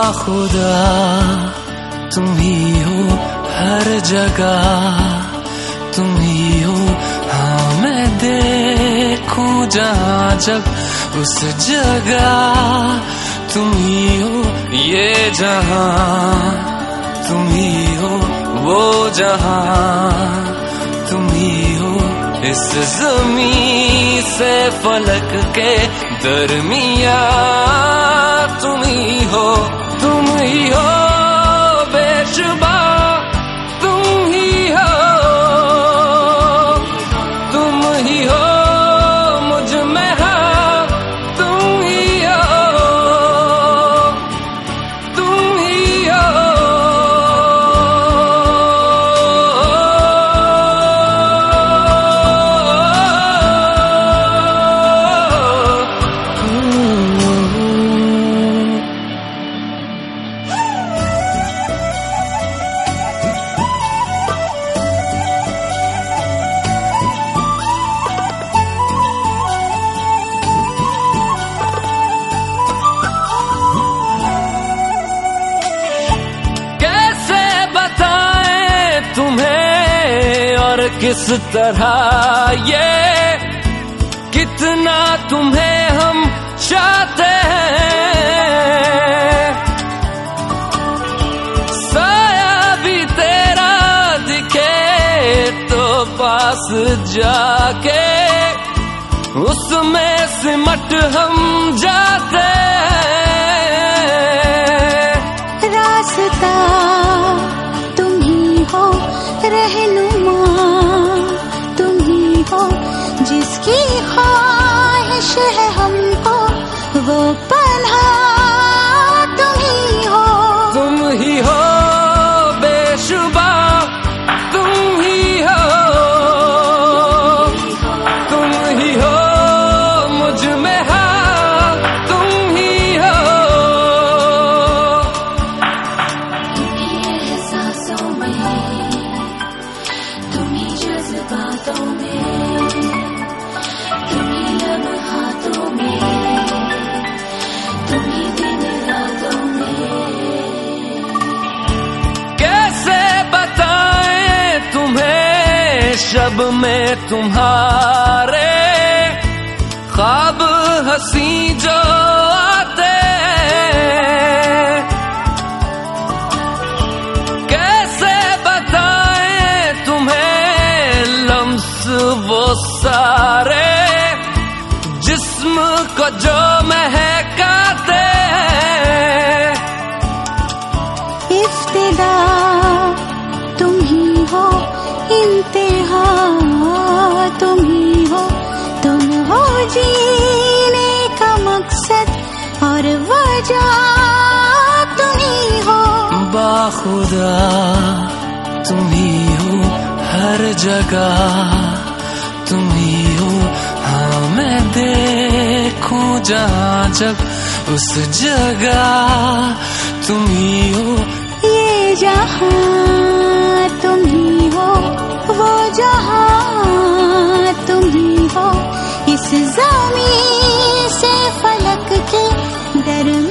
बाखुदा तुम ही हो हर जगह, तुम ही हो। हाँ मैं देखूं जहाँ जब उस जगह तुम ही हो। ये जहाँ तुम ही हो, वो जहाँ तुम ही हो। इस ज़मीं से फलक के दरमिया तुम ही हो, तुम ही हो बेशुबा, तुम ही हो, तुम ही हो मुझ में हाँ, तुम ही हो, तुम ही हो। किस तरह ये कितना तुम्हें हम चाहते हैं, साया भी तेरा दिखे तो पास जाके उसमें सिमट हम जाते हैं। रास्ता तुम ही हो, रहनुमा जिसकी ख्वाहिश है हमको, वो पन्हा तुम ही हो, तुम ही हो बेशुबा, तुम ही हो, तुम ही हो मुझ में हाँ, तुम ही हो। तुम्ही एहसासों में, तुम्ही जज्बातों में, शब में तुम्हारे ख्वाब हंसी जो आते, कैसे बताएं तुम्हें लम्स वो सारे जिस्म को जो महकाते। इफ्तिदा तुम ही हो, इंतहा तुम ही हो, तुम हो जीने का मकसद और वजह तुम ही हो। बाखुदा तुम ही हो हर जगह, तुम ही हो। हाँ मैं देखूं जहाँ जब उस जगह तुम ही हो। ये जहाँ तुम ही हो, वो जहाँ तुम ही हो। इस ज़मीं से फलक के दरमियान